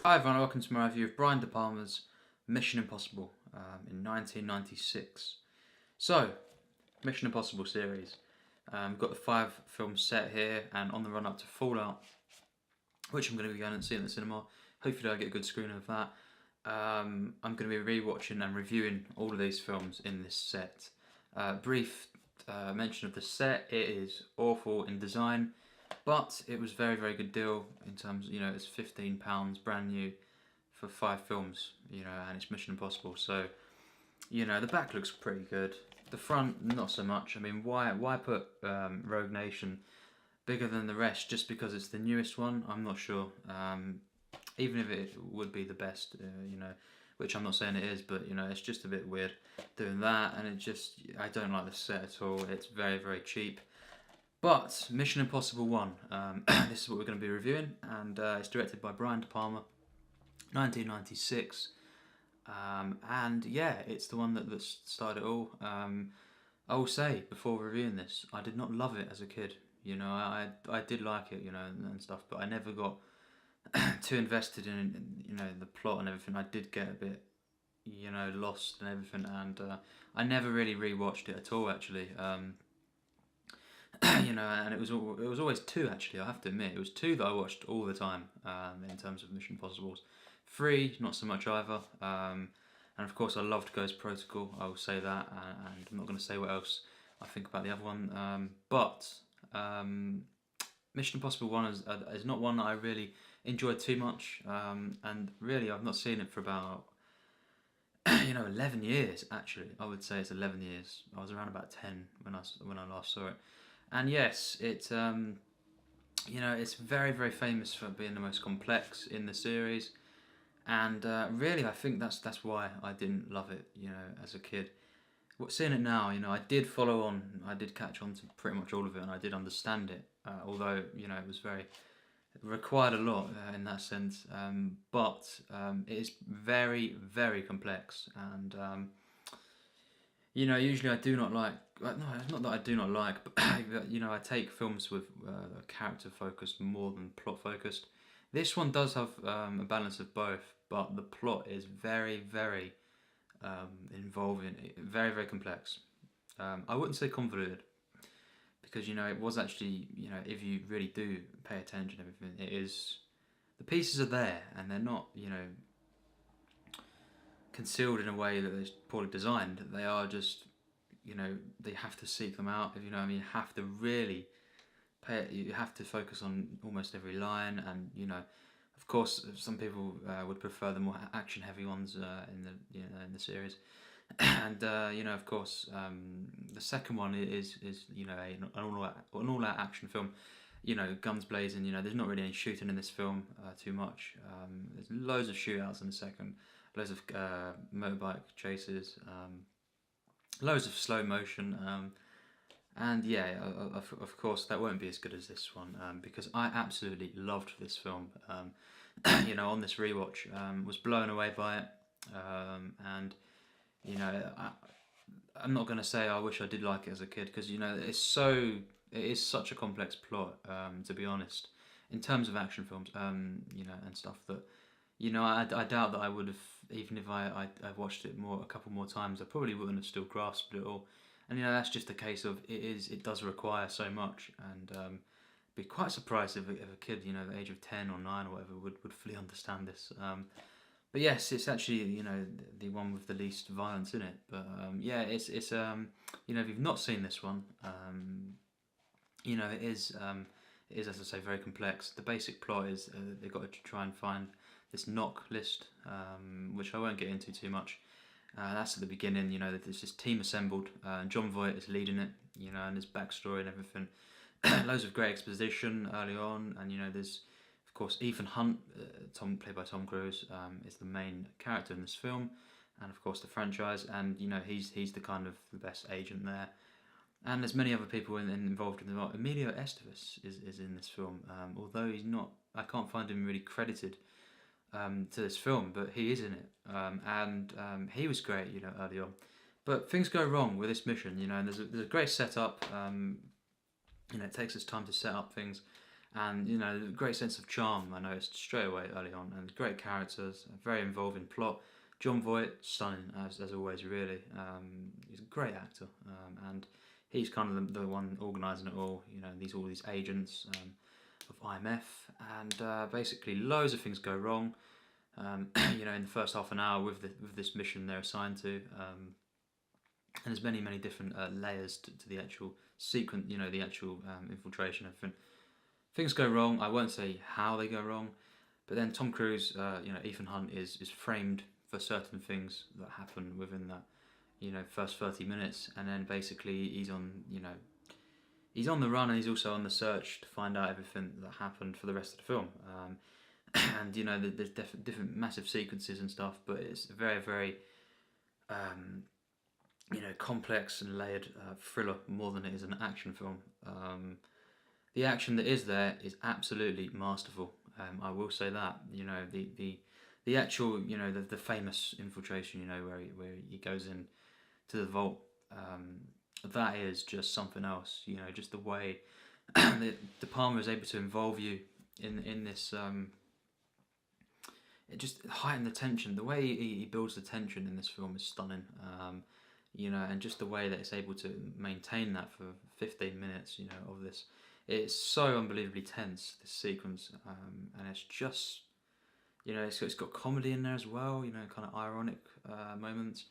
Hi everyone, welcome to my review of Brian De Palma's Mission Impossible in 1996. So, Mission Impossible series. We've got the 5 film set here and on the run up to Fallout, which I'm going to be going and seeing at the cinema. Hopefully I get a good screening of that. I'm going to be rewatching and reviewing all of these films in this set. Brief mention of the set: it is awful in design, but it was very, very good deal in terms, it's £15 brand new for 5 films, and it's Mission Impossible. So, the back looks pretty good. The front, not so much. I mean, why put Rogue Nation bigger than the rest just because it's the newest one? I'm not sure. Even if it would be the best, which I'm not saying it is, but it's just a bit weird doing that, and I don't like the set at all. It's very, very cheap. But Mission Impossible 1, this is what we're going to be reviewing, and it's directed by Brian De Palma, 1996, and yeah, it's the one that started it all. I will say, before reviewing this, I did not love it as a kid. I did like it, and stuff, but I never got too invested in, the plot and everything. I did get a bit, lost and everything, and I never really rewatched it at all, actually. And it was always 2, actually. I have to admit, it was 2 that I watched all the time. In terms of Mission Impossibles, 3 not so much either. And of course, I loved Ghost Protocol. I will say that, and I'm not going to say what else I think about the other one. But Mission Impossible 1 is not one that I really enjoyed too much. And really, I've not seen it for about 11 years. Actually, I would say it's 11 years. I was around about 10 when I last saw it. And yes, it's very, very famous for being the most complex in the series, and really, I think that's why I didn't love it, as a kid. Seeing it now, I did follow on, I did catch on to pretty much all of it, and I did understand it. Although it required a lot in that sense, but it is very, very complex, and usually I do not like. No, it's not that I do not like, but I take films with character focused more than plot focused. This one does have a balance of both, but the plot is very, very involving, very, very complex. I wouldn't say convoluted, because it was actually, if you really do pay attention and everything, it is, the pieces are there and they're not, concealed in a way that is poorly designed. They are just, they have to seek them out. If you know what I mean, you have to really you have to focus on almost every line, and of course, some people would prefer the more action-heavy ones in the series, and of course, the second one is an all-out action film. Guns blazing. There's not really any shooting in this film too much. There's loads of shootouts in the second. Loads of motorbike chases, loads of slow motion, and yeah, of course that won't be as good as this one, because I absolutely loved this film. On this rewatch, was blown away by it, and I'm not going to say I wish I did like it as a kid, because it is such a complex plot, to be honest, in terms of action films, and stuff that. I doubt that I would have, even if I watched it a couple more times, I probably wouldn't have still grasped it all. And that's just a case of it does require so much, and be quite surprised if a kid, the age of 10 or 9 or whatever, would fully understand this. But yes, it's actually the one with the least violence in it. But yeah, it's if you've not seen this one, it is as I say very complex. The basic plot is they've got to try and find this knock list, which I won't get into too much. That's at the beginning. There's this team assembled. John Voight is leading it. And his backstory and everything. Loads of great exposition early on, and there's of course Ethan Hunt, played by Tom Cruise, is the main character in this film, and of course the franchise. And he's the kind of the best agent there. And there's many other people involved in the role. Emilio Estevez is in this film, although he's not. I can't find him really credited to this film, but he is in it, and he was great, early on. But things go wrong with this mission, and there's a great setup. It takes its time to set up things, and great sense of charm. I noticed straight away early on, and great characters, a very involving plot. Jon Voight, stunning as always. Really, he's a great actor, and he's kind of the one organising it all. All these agents of IMF, and basically loads of things go wrong. In the first half an hour with this mission they're assigned to, and there's many different layers to the actual sequence. The actual infiltration. Everything things go wrong. I won't say how they go wrong, but then Tom Cruise, Ethan Hunt is framed for certain things that happen within that, first 30 minutes, and then basically he's on the run, and he's also on the search to find out everything that happened for the rest of the film. And there's different massive sequences and stuff, but it's very, very complex and layered thriller more than it is an action film. The action that is there is absolutely masterful. I will say that. The actual the famous infiltration, where he goes in to the vault. That is just something else. Just the way that De Palma is able to involve you in this. It just heightened the tension. The way he builds the tension in this film is stunning. And just the way that it's able to maintain that for 15 minutes, of this. It's so unbelievably tense, this sequence, and it's just, it's got comedy in there as well, kind of ironic moments,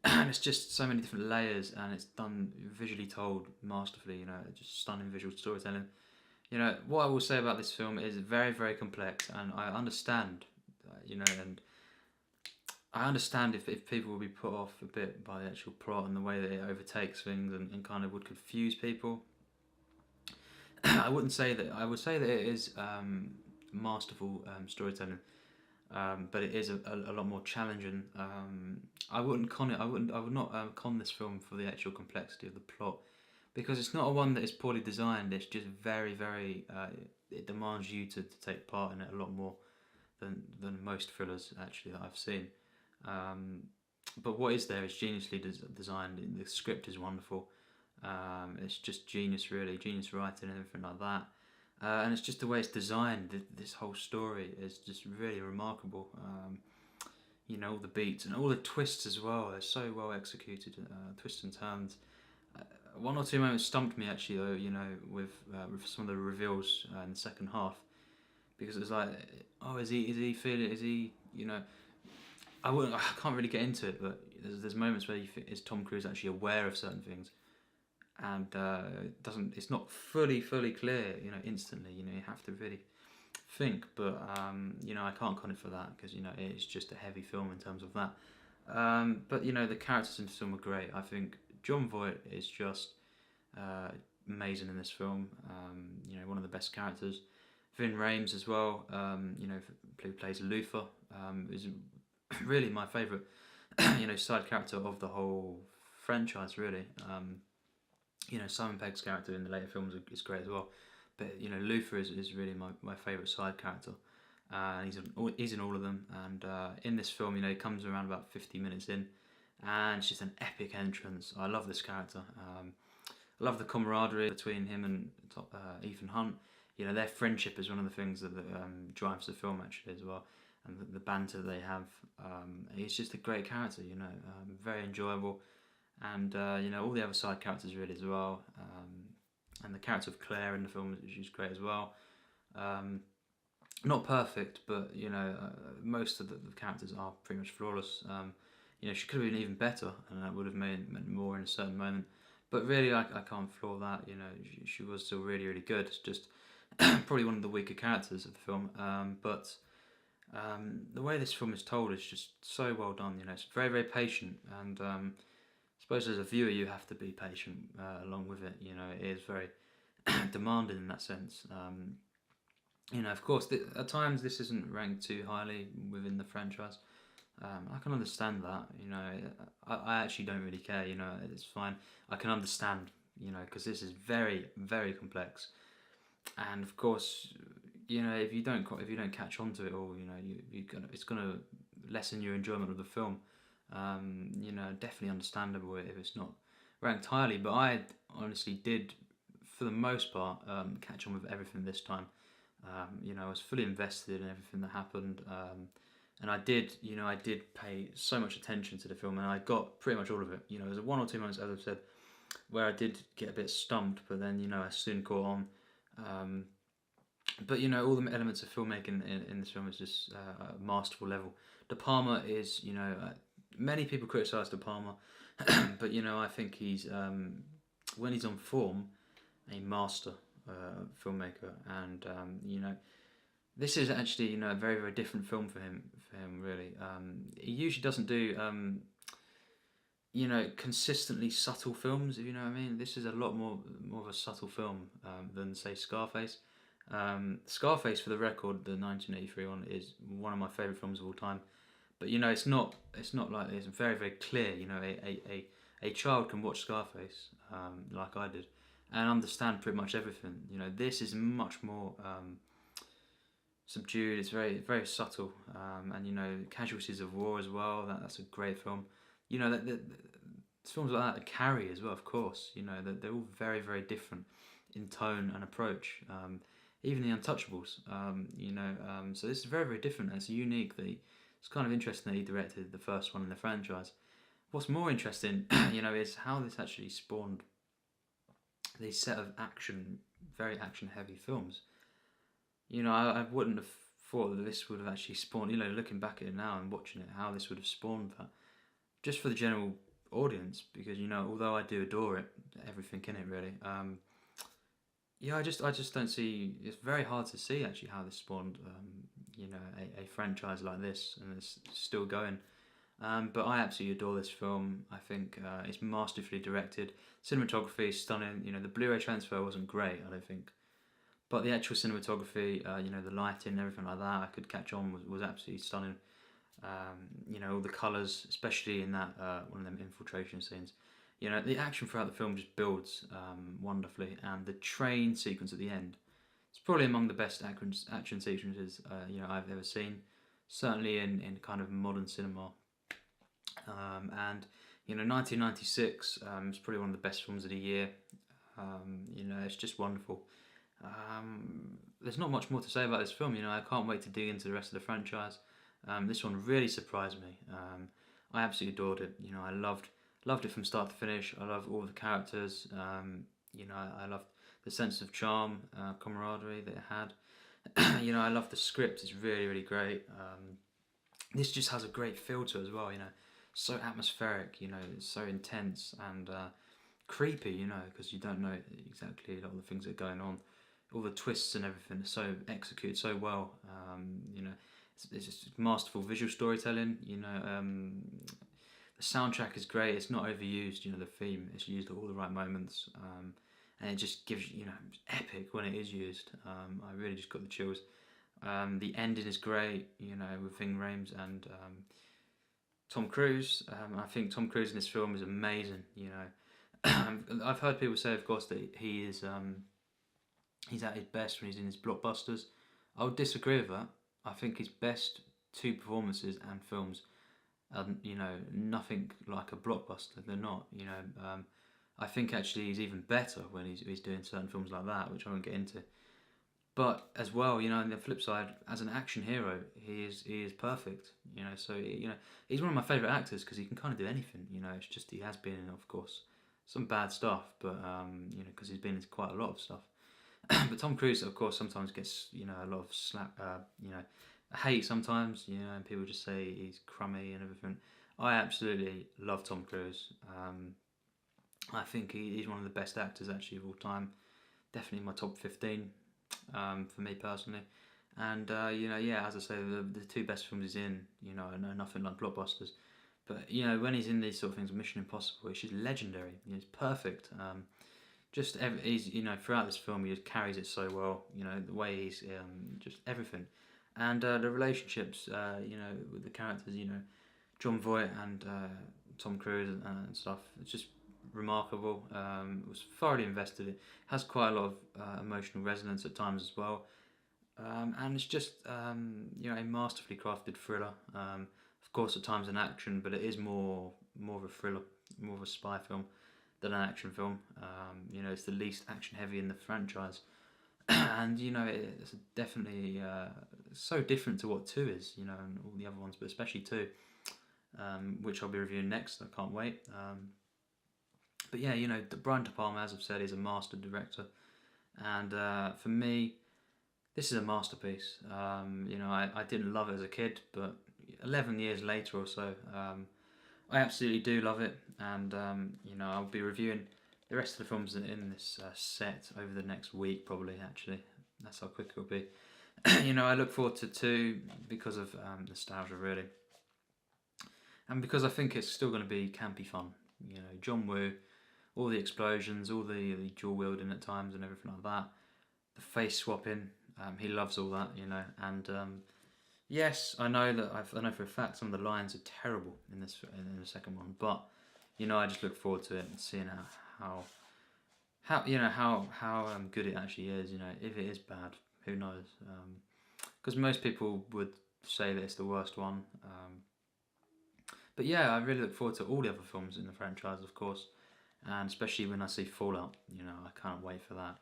and it's just so many different layers, and it's done visually told masterfully, just stunning visual storytelling. What I will say about this film is very, very complex, and I understand, and I understand if people will be put off a bit by the actual plot and the way that it overtakes things and kind of would confuse people. I wouldn't say that. I would say that it is masterful storytelling, but it is a lot more challenging. I wouldn't con it. I would not con this film for the actual complexity of the plot, because it's not a one that is poorly designed. It's just very, very. It demands you to take part in it a lot more than most thrillers actually that I've seen. But what is there is geniusly designed. The script is wonderful. It's just genius, really, genius writing and everything like that. And it's just the way it's designed. This whole story is just really remarkable. All the beats and all the twists as well. They're so well executed. Twists and turns. One or two moments stumped me actually, though. With some of the reveals in the second half, because it was like, oh, is he feeling? Is he? I can't really get into it, but there's moments where you think, is Tom Cruise actually aware of certain things? And it's not fully clear, instantly. You have to really think, but I can't con it for that, because it's just a heavy film in terms of that. But the characters in the film are great. I think Jon Voight is just amazing in this film. One of the best characters. Ving Rhames as well. Who plays Luther, is really my favourite. Side character of the whole franchise, really. Simon Pegg's character in the later films is great as well, but Luther is really my favourite side character, and he's in all of them. And in this film, he comes around about 50 minutes in, and it's just an epic entrance. I love this character. I love the camaraderie between him and Ethan Hunt. Their friendship is one of the things that drives the film actually as well, and the banter they have. He's just a great character. Very enjoyable. And all the other side characters really as well, and the character of Claire in the film, she's great as well. Not perfect, but most of the characters are pretty much flawless. She could have been even better, and that would have meant more in a certain moment. But really, I can't flaw that. She was still really, really good. It's just probably one of the weaker characters of the film. But the way this film is told is just so well done. It's very, very patient, and I suppose as a viewer you have to be patient along with it. It is very demanding in that sense. Of course, at times this isn't ranked too highly within the franchise. I can understand that. I actually don't really care. It's fine. I can understand. Because this is very, very complex, and of course, if you don't catch on to it all, it's gonna lessen your enjoyment of the film. Definitely understandable if it's not ranked highly, but I honestly did for the most part, catch on with everything this time. I was fully invested in everything that happened, and I did pay so much attention to the film, and I got pretty much all of it. There was 1 or 2 moments, as I've said, where I did get a bit stumped, but then I soon caught on. But all the elements of filmmaking in this film is just a masterful level. De Palma is, many people criticise De Palma, but I think he's when he's on form, a master filmmaker, and this is actually a very, very different film for him really. He usually doesn't do consistently subtle films, if you know what I mean. This is a lot more of a subtle film than, say, Scarface. Scarface, for the record, the 1983 one, is one of my favourite films of all time. But it's not like this. It's very, very clear. A child can watch Scarface like I did and understand pretty much everything. This is much more subdued. It's very, very subtle, and Casualties of War as well. That's a great film. Films like that carry as well, of course. They're all very, very different in tone and approach. Even The Untouchables. So this is very, very different. And it's unique. It's kind of interesting that he directed the first one in the franchise. What's more interesting, is how this actually spawned these set of very action-heavy films. I wouldn't have thought that this would have actually spawned, looking back at it now and watching it, how this would have spawned that. Just for the general audience, because, although I do adore it, everything in it really, I just don't see, it's very hard to see actually how this spawned, a franchise like this, and it's still going. But I absolutely adore this film. I think it's masterfully directed. Cinematography is stunning. The Blu-ray transfer wasn't great, I don't think. But the actual cinematography, the lighting and everything like that, I could catch on, was absolutely stunning. All the colours, especially in that one of them infiltration scenes. The action throughout the film just builds wonderfully, and the train sequence at the end, it's probably among the best action sequences I've ever seen. Certainly in kind of modern cinema. And 1996 is probably one of the best films of the year. It's just wonderful. There's not much more to say about this film. I can't wait to dig into the rest of the franchise. This one really surprised me. I absolutely adored it. I loved it from start to finish. I love all the characters. I loved the sense of charm, camaraderie that it had. I love the script. It's really, really great. This just has a great feel to it as well. So atmospheric. It's so intense and creepy. Because you don't know exactly a lot of the things that are going on. All the twists and everything are so executed so well. It's just masterful visual storytelling. The soundtrack is great. It's not overused. The theme is used at all the right moments, and it just gives epic when it is used. I really just got the chills. The ending is great. With Ving, Rhames and Tom Cruise. I think Tom Cruise in this film is amazing. I've heard people say, of course, that he is he's at his best when he's in his blockbusters. I would disagree with that. I think his best two performances and films are, nothing like a blockbuster. They're not. I think actually he's even better when he's doing certain films like that, which I won't get into. But as well, on the flip side, as an action hero, he is perfect. So he's one of my favourite actors because he can kind of do anything. It's just he has been in, of course, some bad stuff, but because he's been in quite a lot of stuff. But Tom Cruise, of course, sometimes gets a lot of slap, hate sometimes, and people just say he's crummy and everything. I absolutely love Tom Cruise. I think he's one of the best actors actually of all time. Definitely my top 15 for me personally. And as I say, the two best films he's in, I know nothing like blockbusters. But when he's in these sort of things, Mission Impossible, it's just legendary. It's perfect. He's throughout this film he just carries it so well. The way he's just everything, and the relationships. With the characters. John Voight and Tom Cruise and stuff. It's just remarkable. Was thoroughly invested. It has quite a lot of emotional resonance at times as well. And it's just a masterfully crafted thriller. Of course, at times an action, but it is more of a thriller, more of a spy film. than an action film. You know, it's the least action heavy in the franchise, and you know, it's definitely so different to what 2 is. You know, and all the other ones, but especially 2, which I'll be reviewing next. I can't wait. But yeah, you know, Brian De Palma, as I've said, is a master director, and for me, this is a masterpiece. You know, I didn't love it as a kid, but 11 years later or so, I absolutely do love it, and you know, I'll be reviewing the rest of the films in this set over the next week, probably. Actually, that's how quick it'll be. You know, I look forward to 2 because of nostalgia, really, and because I think it's still going to be campy fun. You know, John Woo, all the explosions, all the dual wielding at times, and everything like that. The face swapping, he loves all that, you know, and yes, I know for a fact some of the lines are terrible in the second one, but you know, I just look forward to it and seeing how you know how good it actually is. You know, if it is bad, who knows? Because most people would say that it's the worst one. But yeah, I really look forward to all the other films in the franchise, of course, and especially when I see Fallout. You know, I can't wait for that.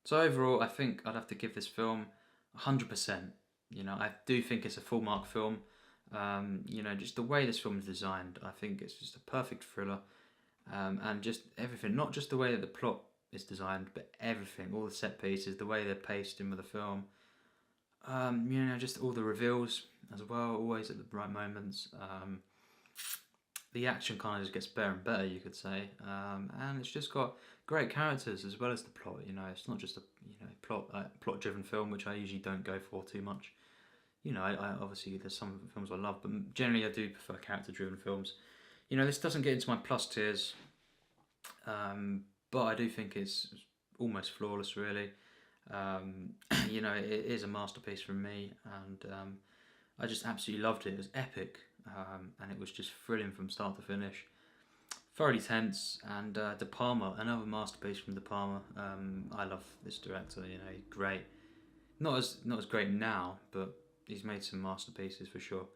So overall, I think I'd have to give this film 100%. You know, I do think it's a full mark film. You know, just the way this film is designed, I think it's just a perfect thriller, and just everything. Not just the way that the plot is designed, but everything, all the set pieces, the way they're paced in with the film. You know, just all the reveals as well, always at the right moments. The action kind of just gets better and better, you could say, and it's just got great characters as well as the plot. You know, it's not just a plot driven film, which I usually don't go for too much. You know, I obviously there's some films I love, but generally I do prefer character driven films. You know, this doesn't get into my plus tiers, but I do think it's almost flawless, really. You know, it is a masterpiece from me, and I just absolutely loved it. It was epic, and it was just thrilling from start to finish. Thoroughly tense, and De Palma, another masterpiece from De Palma. I love this director. You know, he's great. Not as great now, but he's made some masterpieces for sure.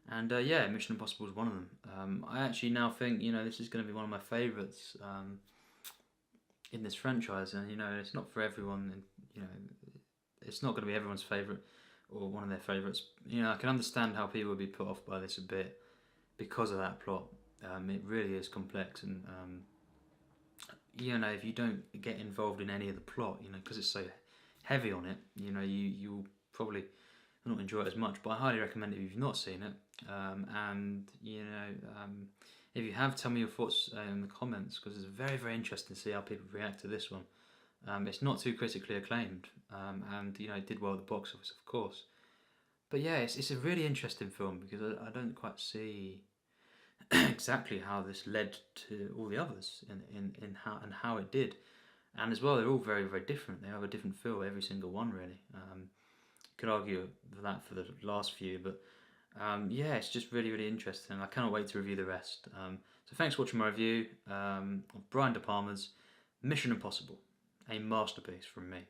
And yeah, Mission Impossible is one of them. I actually now think, you know, this is going to be one of my favourites in this franchise, and you know, it's not for everyone. And you know, it's not going to be everyone's favourite or one of their favourites. You know, I can understand how people would be put off by this a bit because of that plot. It really is complex, and you know, if you don't get involved in any of the plot, you know, because it's so heavy on it, you know, you'll probably not enjoy it as much. But I highly recommend it if you've not seen it. And you know, if you have, tell me your thoughts in the comments, because it's very, very interesting to see how people react to this one. It's not too critically acclaimed, and you know, it did well at the box office, of course. But yeah, it's a really interesting film because I don't quite see exactly how this led to all the others in how it did, and as well, they're all very, very different. They have a different feel, every single one, really. You could argue for that for the last few, but yeah, it's just really, really interesting. I cannot wait to review the rest. So thanks for watching my review of Brian De Palma's Mission Impossible, a masterpiece from me.